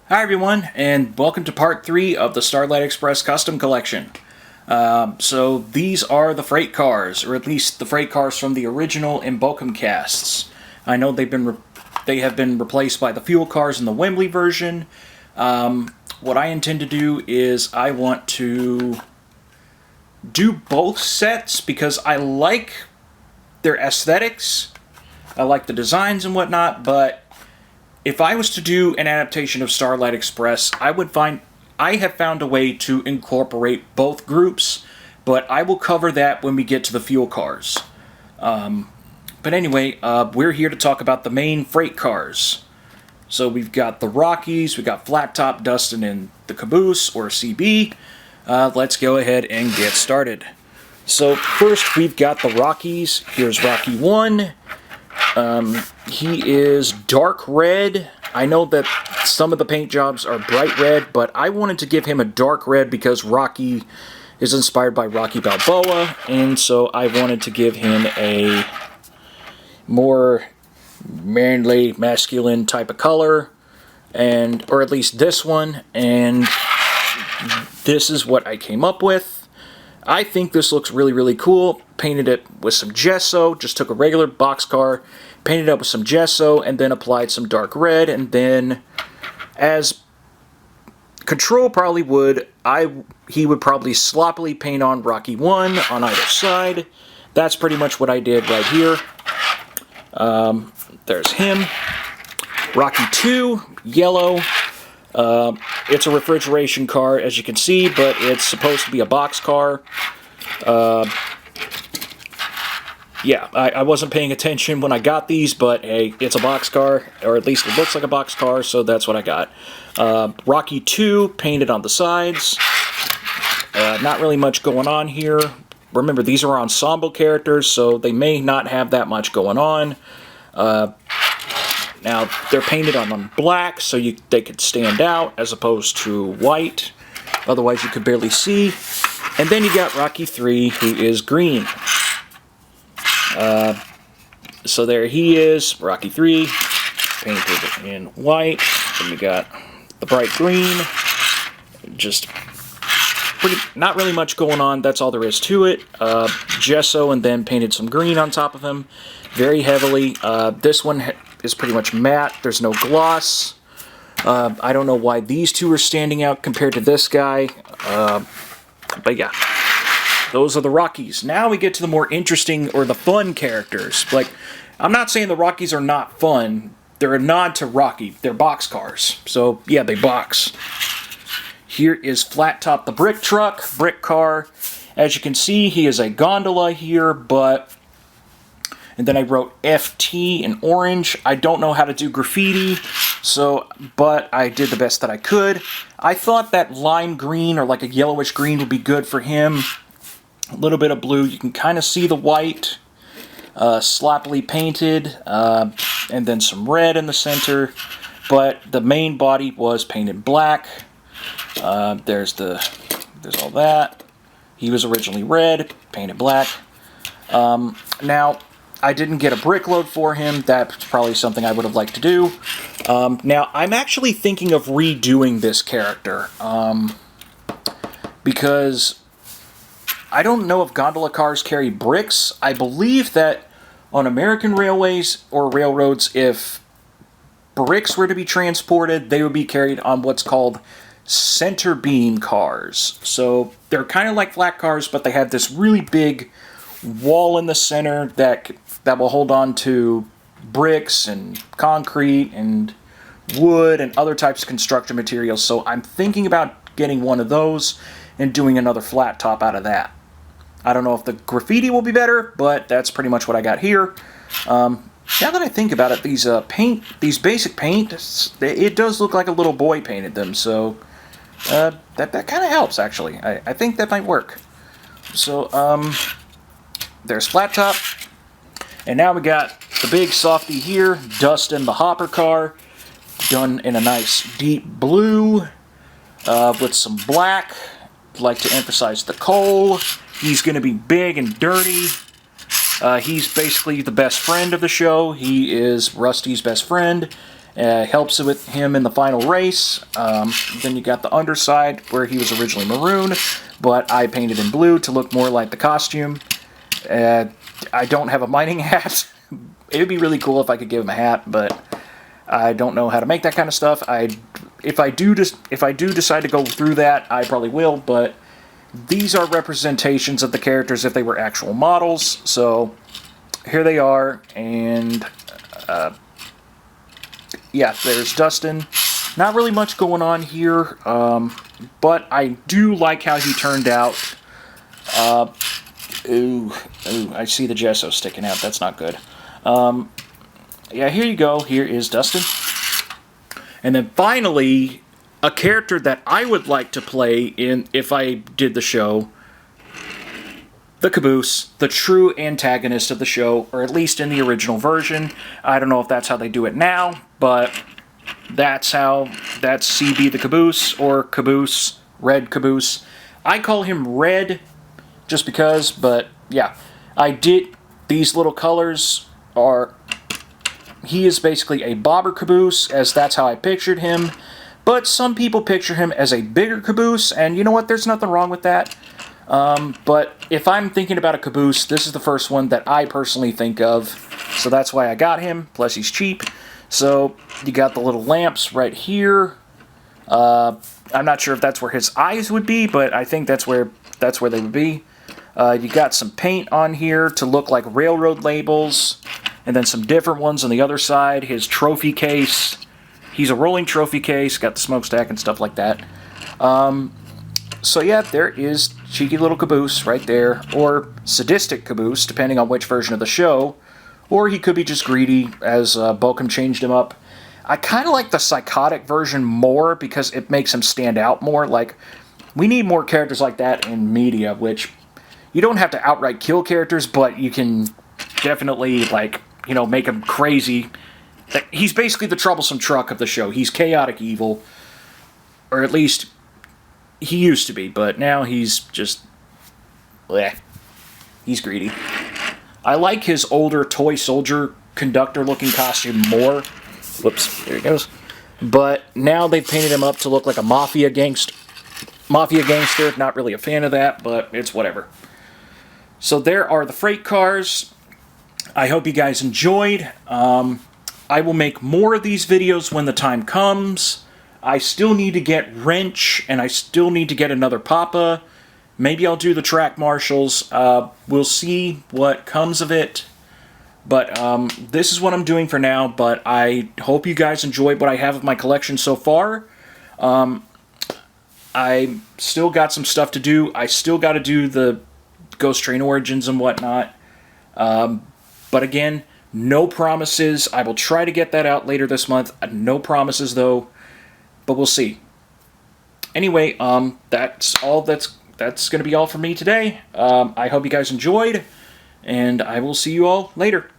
Hi everyone, and welcome to part 3 of the Starlight Express Custom Collection. So these are the freight cars, or at least the freight cars from the original Embocum casts. I know they have been replaced by the fuel cars in the Wembley version. What I intend to do is I want to do both sets because I like their aesthetics, I like the designs and whatnot, but if I was to do an adaptation of Starlight Express, I have found a way to incorporate both groups, but I will cover that when we get to the fuel cars. But anyway, we're here to talk about the main freight cars. So we've got the Rockies, we've got Flat Top, Dustin and the Caboose, or CB. Let's go ahead and get started. So first we've got the Rockies. Here's Rocky 1. He is dark red. I know that some of the paint jobs are bright red, but I wanted to give him a dark red because Rocky is inspired by Rocky Balboa, and so I wanted to give him a more manly, masculine type of color, or at least this one, and this is what I came up with. I think this looks really, really cool. Painted it with some gesso, just took a regular boxcar, painted it up with some gesso, and then applied some dark red, and then, as Control probably would, he would probably sloppily paint on Rocky 1 on either side. That's pretty much what I did right here. There's him. Rocky 2, yellow. It's a refrigeration car, as you can see, but it's supposed to be a box car. Yeah, I wasn't paying attention when I got these, but hey, it's a box car, or at least it looks like a box car, so that's what I got. Rocky 2, painted on the sides. Not really much going on here. Remember, these are ensemble characters, so they may not have that much going on. Now, they're painted on black, so they could stand out, as opposed to white. Otherwise, you could barely see. And then you got Rocky 3, who is green. So there he is, Rocky 3, painted in white. Then we got the bright green. Just not really much going on. That's all there is to it. Gesso, and then painted some green on top of him, very heavily. This one is pretty much matte. There's no gloss. I don't know why these two are standing out compared to this guy. But yeah. Those are the Rockies. Now we get to the more interesting, or the fun characters. Like, I'm not saying the Rockies are not fun. They're a nod to Rocky. They're box cars. So, yeah, they box. Here is Flat Top the brick car. As you can see, he is a gondola here, but... And then I wrote FT in orange. I don't know how to do graffiti, but I did the best that I could. I thought that lime green, or like a yellowish green, would be good for him. A little bit of blue. You can kind of see the white, sloppily painted, and then some red in the center. But the main body was painted black. There's all that. He was originally red, painted black. Now, I didn't get a brick load for him. That's probably something I would have liked to do. Now, I'm actually thinking of redoing this character, because I don't know if gondola cars carry bricks. I believe that on American railways or railroads, if bricks were to be transported, they would be carried on what's called center beam cars. So they're kind of like flat cars, but they have this really big wall in the center that will hold on to bricks and concrete and wood and other types of construction materials. So I'm thinking about getting one of those and doing another flat top out of that. I don't know if the graffiti will be better, but that's pretty much what I got here. Now that I think about it, these basic paint, it does look like a little boy painted them, so that kind of helps, actually. I think that might work. So, there's Flat Top. And now we got the big softy here, Dustin the hopper car, done in a nice deep blue with some black. Like to emphasize the coal. He's going to be big and dirty. He's basically the best friend of the show. He is Rusty's best friend. Helps with him in the final race. Then you got the underside where he was originally maroon, but I painted in blue to look more like the costume. I don't have a mining hat. It would be really cool if I could give him a hat, but I don't know how to make that kind of stuff. If I do decide to go through that, I probably will, but these are representations of the characters if they were actual models. So here they are, and yeah, there's Dustin. Not really much going on here, but I do like how he turned out. Ooh, I see the gesso sticking out. That's not good. Yeah, here you go. Here is Dustin. And then finally, a character that I would like to play in if I did the show, the Caboose, the true antagonist of the show, or at least in the original version. I don't know if that's how they do it now, but that's CB the Caboose, or Caboose, Red Caboose. I call him Red just because, but yeah. These little colors are, he is basically a bobber caboose, as that's how I pictured him. But some people picture him as a bigger caboose, and you know what, there's nothing wrong with that. But if I'm thinking about a caboose, this is the first one that I personally think of. So that's why I got him, plus he's cheap. So you got the little lamps right here. I'm not sure if that's where his eyes would be, but I think that's where they would be. You got some paint on here to look like railroad labels, and then some different ones on the other side. His trophy case. He's a rolling trophy case, got the smokestack and stuff like that. So yeah, there is cheeky little Caboose right there, or sadistic Caboose, depending on which version of the show. Or he could be just greedy, as Bokum changed him up. I kind of like the psychotic version more because it makes him stand out more. Like, we need more characters like that in media, which you don't have to outright kill characters, but you can definitely, like, you know, make him crazy. He's basically the troublesome truck of the show. He's chaotic evil, or at least he used to be, but now he's just, bleh. He's greedy. I like his older toy soldier conductor looking costume more. Whoops, there he goes. But now they've painted him up to look like a mafia gangster. Not really a fan of that, but it's whatever. So there are the freight cars. I hope you guys enjoyed. I will make more of these videos when the time comes. I still need to get Wrench, and I still need to get another Papa. Maybe I'll do the track marshals. We'll see what comes of it. But this is what I'm doing for now, but I hope you guys enjoyed what I have of my collection so far. I still got some stuff to do. I still got to do the Ghost Train Origins and whatnot. But again, no promises. I will try to get that out later this month. No promises, though. But we'll see. Anyway, that's going to be all for me today. I hope you guys enjoyed, and I will see you all later.